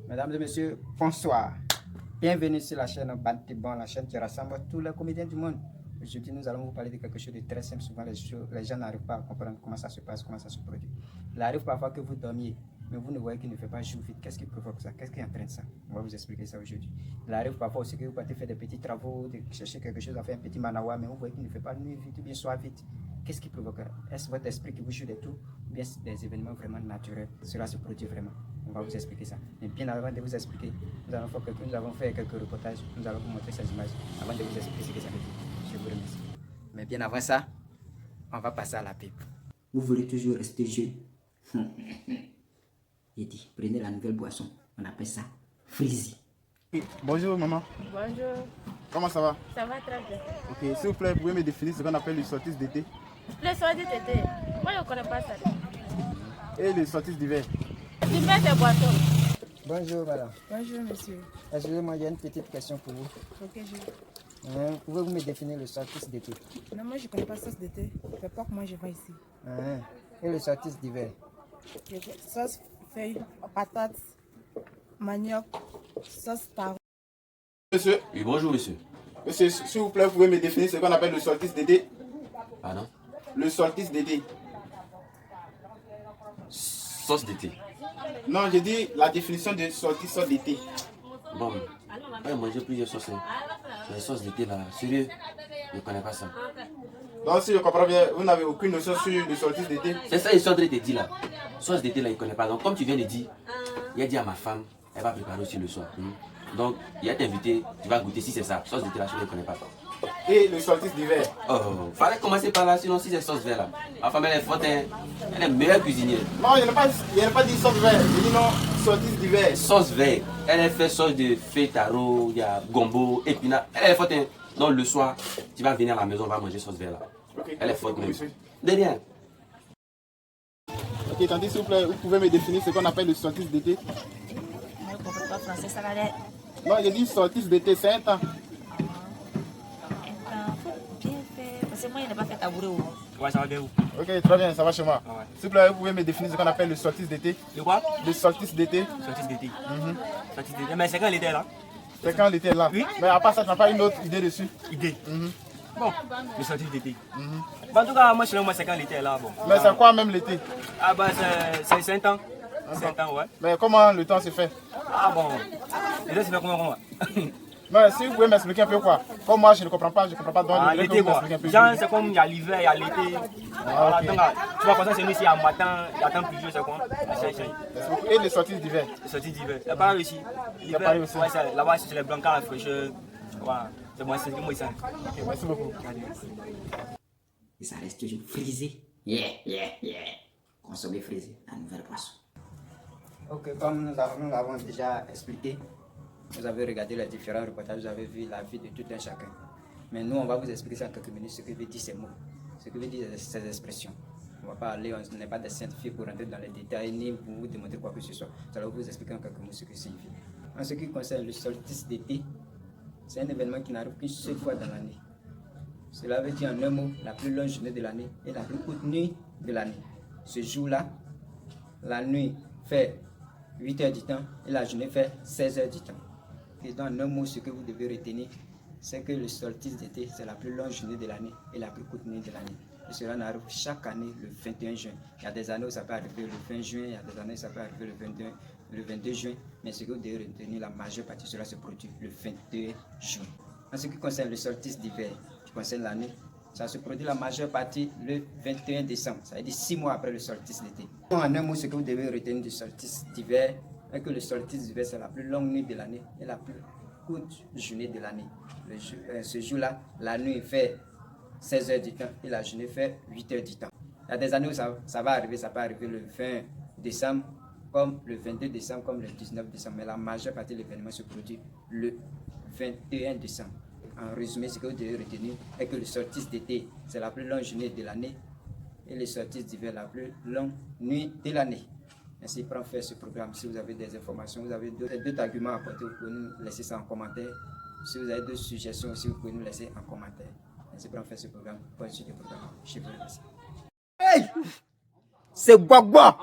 Mesdames et messieurs, bonsoir. Bienvenue sur la chaîne Bantibon, la chaîne qui rassemble tous les comédiens du monde. Aujourd'hui, nous allons vous parler de quelque chose de très simple. Souvent, les gens n'arrivent pas à comprendre comment ça se passe, comment ça se produit. Il arrive parfois que vous dormiez, mais vous ne voyez qu'il ne fait pas jour vite. Qu'est-ce qui provoque ça? Qu'est-ce qui entraîne ça? On va vous expliquer ça aujourd'hui. Il arrive parfois aussi que vous partez faire des petits travaux, de chercher quelque chose à faire, un petit manawa, mais vous voyez qu'il ne fait pas nuit vite ou bien soir vite. Qu'est-ce qui provoque? Est-ce votre esprit qui vous joue des tours ou bien des événements vraiment naturels? Cela se produit vraiment. On va vous expliquer ça. Mais bien avant de vous expliquer, nous avons fait quelques reportages. Nous allons vous montrer ces images avant de vous expliquer ce que ça veut dire. Je vous remercie. Mais bien avant ça, on va passer à la pipe. Vous voulez toujours rester jeune. Il dit, prenez la nouvelle boisson. On appelle ça Freezy. Bonjour maman. Bonjour. Comment ça va? Ça va très bien. Ok, s'il vous plaît, vous pouvez me définir ce qu'on appelle les sorties d'été Les sorties d'été, moi je ne connais pas ça. et les sorties d'hiver. L'hiver c'est boisson. Bonjour madame. Bonjour monsieur. Excusez-moi, j'ai une petite question pour vous. Ok, Pouvez-vous me définir le sorties d'été? Non, moi je ne connais pas sauce d'été. C'est pas que moi je vais ici. Et le sorties d'hiver? Sauce feuilles, patates, manioc, sauce taro. Monsieur, Oui, bonjour monsieur. monsieur, s'il vous plaît, vous pouvez me définir ce qu'on appelle le sorties d'été? Pardon? Le sorties d'été. Sauce d'été. Non, j'ai dit la définition de sorties d'été. Bon, j'ai mangé plusieurs sauces. Les sauces d'été là, sérieux, je ne connais pas ça. Donc si je comprends bien, vous n'avez aucune notion sur les sorties d'été? C'est ça, l'histoire de te là. Sauce d'été là, il ne connaît pas. Donc, comme tu viens de dire, il a dit à ma femme, elle va préparer aussi le soir. Donc, il a t'invité, tu vas goûter si c'est ça. Sauce d'été là, je ne connais pas. Et les sorties d'hiver? Oh, fallait commencer par là, sinon si c'est sauce vert là. Ma femme, elle est forte, hein. Elle est meilleure cuisinière. Non, il n'y a pas dit sauce vert, j'ai dit non, sorties d'hiver. Sauce vert, elle fait sauce de feuilles taro, il y a gombo, épinards. Elle est forte, hein. Donc, le soir, tu vas venir à la maison, on va manger sauce vert là. Okay. Elle est forte même. Monsieur. De rien. Ok, tandis s'il vous plaît, vous pouvez me définir ce qu'on appelle les sorties d'été? Moi je ne comprends pas français, ça va aller. Non, j'ai dit sorties d'été, c'est un temps. Bien fait. Parce que moi je n'ai pas fait tabouret. Ouais, ça va bien où? Ok, très bien, ça va chez moi. Ah ouais. S'il vous plaît, vous pouvez me définir ce qu'on appelle les sorties d'été? De quoi? Les sorties d'été? Sortie d'été. Sortie d'été. Mais c'est quand l'été là? C'est quand l'été est là. Oui. Mais à part ça, tu n'as pas une autre idée dessus? Idée. Bon, les sorties d'été. Bon, en tout cas, moi, chez moi, c'est quand l'été est là. Bon. Mais c'est quoi même l'été? Ah, bah, c'est un temps. C'est un temps, ouais. Mais comment le temps se fait? Ah, bon. L'été, c'est fait comment? Non, si vous pouvez m'expliquer un peu quoi. Comme moi, je ne comprends pas, donc Ah, je voudrais que l'été, vous quoi. m'expliquiez un peu. Genre, c'est comme il y a l'hiver, il y a l'été. Voilà, donc, tu vois, comme ça, c'est nous ici, à matin, il y a temps pluvieux, c'est quoi? Merci beaucoup. Et les sorties d'hiver? Les sorties d'hiver. C'est pareil aussi. L'hiver, pareil aussi. ouais, là-bas, c'est les blancas, la fraîcheur. Voilà. C'est moi, c'est moi, ça. Ok, merci beaucoup. Et ça reste toujours frisé. Consommer frisé, la nouvelle boisson. Ok, comme nous l'avons déjà expliqué, vous avez regardé les différents reportages, vous avez vu la vie de tout un chacun. Mais nous, on va vous expliquer en quelques minutes ce que veut dire ces mots, ce que veut dire ces expressions. On va pas aller, on n'est pas des scientifiques pour rentrer dans les détails ni pour vous démontrer quoi que ce soit. Nous allons vous expliquer en quelques mots ce que ça signifie. En ce qui concerne le solstice d'été, c'est un événement qui n'arrive qu'une seule fois dans l'année. Cela veut dire en un mot la plus longue journée de l'année et la plus courte nuit de l'année. Ce jour-là, la nuit fait 8 heures du temps et la journée fait 16 heures du temps. Et dans un mot, ce que vous devez retenir, c'est que le solstice d'été, c'est la plus longue journée de l'année et la plus courte nuit de l'année. Et cela arrive chaque année le 21 juin. Il y a des années où ça peut arriver le 20 juin, il y a des années où ça peut arriver le 22 juin. Mais ce que vous devez retenir, la majeure partie, cela se produit le 22 juin. En ce qui concerne le solstice d'hiver, qui concerne l'année, ça se produit la majeure partie le 21 décembre, ça veut dire 6 mois après le solstice d'été. En un mot, ce que vous devez retenir du solstice d'hiver, est que le solstice d'hiver, c'est la plus longue nuit de l'année et la plus courte journée de l'année. Ce jour-là, la nuit fait 16 heures du temps et la journée fait 8 heures du temps. Il y a des années où ça va arriver, ça peut arriver le 20 décembre, comme le 22 décembre, comme le 19 décembre, mais la majeure partie de l'événement se produit le 21 décembre. En résumé, ce que vous devez retenir est que le solstice d'été, c'est la plus longue journée de l'année et le solstice d'hiver, la plus longue nuit de l'année. Ainsi, prend faire ce programme. Si vous avez des informations, vous avez d'autres arguments à apporter, vous pouvez nous laisser ça en commentaire. Si vous avez d'autres suggestions aussi, vous pouvez nous laisser en commentaire. Ainsi, prend faire ce programme. Bonne suite du programme. Je vous remercie. Hey! C'est Gbagba!